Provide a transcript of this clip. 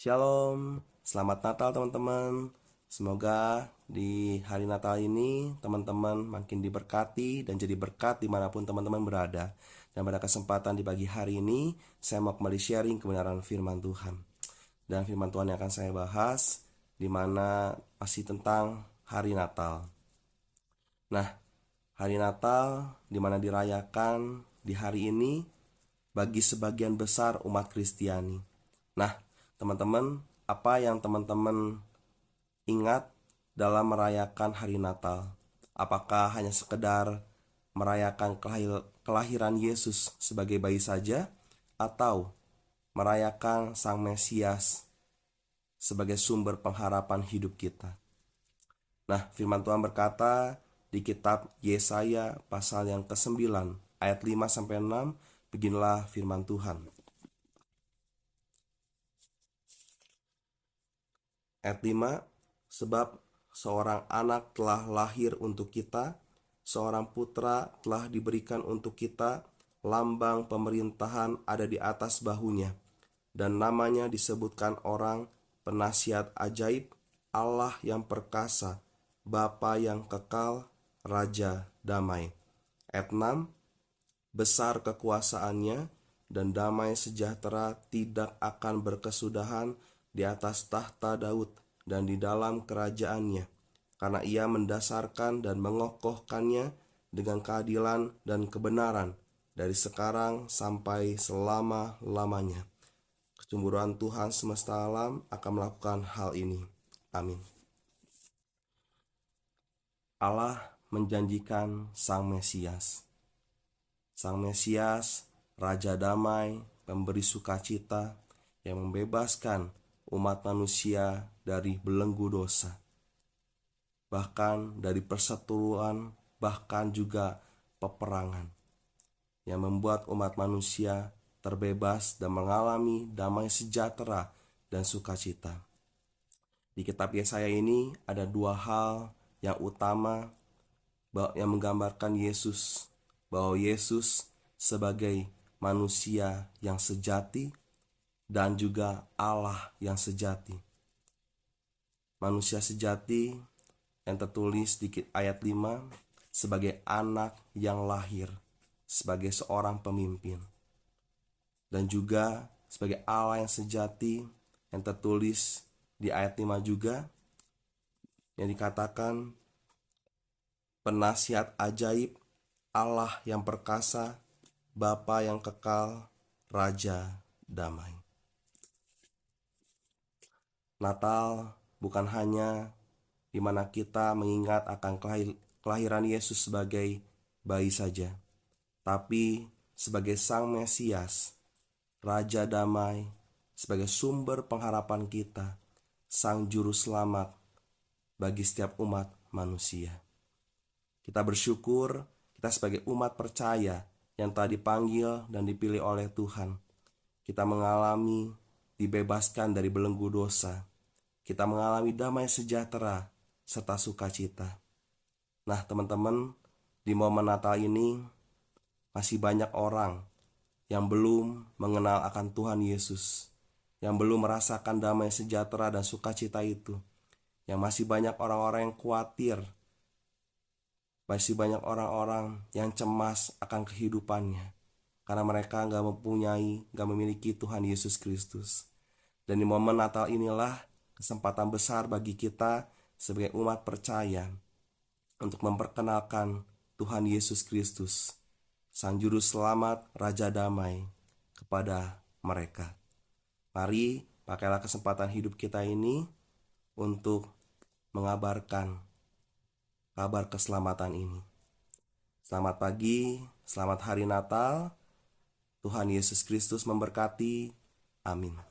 Shalom, selamat Natal teman-teman. Semoga di hari Natal ini teman-teman makin diberkati dan jadi berkat dimanapun teman-teman berada. Dan pada kesempatan di pagi hari ini, saya mau kembali sharing kebenaran firman Tuhan. Dan firman Tuhan yang akan saya bahas, di mana masih tentang hari Natal. Nah, hari Natal di mana dirayakan di hari ini bagi sebagian besar umat Kristiani. Nah, teman-teman, apa yang teman-teman ingat dalam merayakan hari Natal? Apakah hanya sekedar merayakan kelahiran Yesus sebagai bayi saja, atau merayakan Sang Mesias sebagai sumber pengharapan hidup kita? Nah, firman Tuhan berkata di kitab Yesaya pasal yang ke-9 ayat 5-6, beginilah firman Tuhan. Ayat 5, sebab seorang anak telah lahir untuk kita, seorang putra telah diberikan untuk kita, lambang pemerintahan ada di atas bahunya, dan namanya disebutkan orang penasihat ajaib, Allah yang perkasa, Bapa yang kekal, Raja damai. Ayat 6, besar kekuasaannya dan damai sejahtera tidak akan berkesudahan di atas tahta Daud dan di dalam kerajaannya, karena ia mendasarkan dan mengokohkannya dengan keadilan dan kebenaran dari sekarang sampai selama-lamanya. Kecemburuan Tuhan semesta alam akan melakukan hal ini. Amin. Allah menjanjikan Sang Mesias. Sang Mesias, Raja Damai, pemberi sukacita, yang membebaskan umat manusia dari belenggu dosa, bahkan dari perseteruan, bahkan juga peperangan, yang membuat umat manusia terbebas dan mengalami damai sejahtera dan sukacita. Di kitab Yesaya ini ada dua hal yang utama yang menggambarkan Yesus, bahwa Yesus sebagai manusia yang sejati dan juga Allah yang sejati. Manusia sejati yang tertulis di ayat 5 sebagai anak yang lahir, sebagai seorang pemimpin. Dan juga sebagai Allah yang sejati yang tertulis di ayat 5 juga, yang dikatakan penasihat ajaib, Allah yang perkasa, Bapa yang kekal, Raja damai. Natal bukan hanya di mana kita mengingat akan kelahiran Yesus sebagai bayi saja, tapi sebagai Sang Mesias, Raja damai, sebagai sumber pengharapan kita, Sang Juru Selamat bagi setiap umat manusia. Kita bersyukur kita sebagai umat percaya yang telah dipanggil dan dipilih oleh Tuhan. Kita mengalami dibebaskan dari belenggu dosa. Kita mengalami damai sejahtera serta sukacita. Nah, teman-teman, di momen Natal ini masih banyak orang yang belum mengenal akan Tuhan Yesus, yang belum merasakan damai sejahtera dan sukacita itu, yang masih banyak orang-orang yang khawatir, masih banyak orang-orang yang cemas akan kehidupannya, karena mereka gak memiliki Tuhan Yesus Kristus. Dan di momen Natal inilah kesempatan besar bagi kita sebagai umat percaya untuk memperkenalkan Tuhan Yesus Kristus, Sang Juru Selamat, Raja Damai, kepada mereka. Mari pakailah kesempatan hidup kita ini untuk mengabarkan kabar keselamatan ini. Selamat pagi, selamat hari Natal. Tuhan Yesus Kristus memberkati. Amin.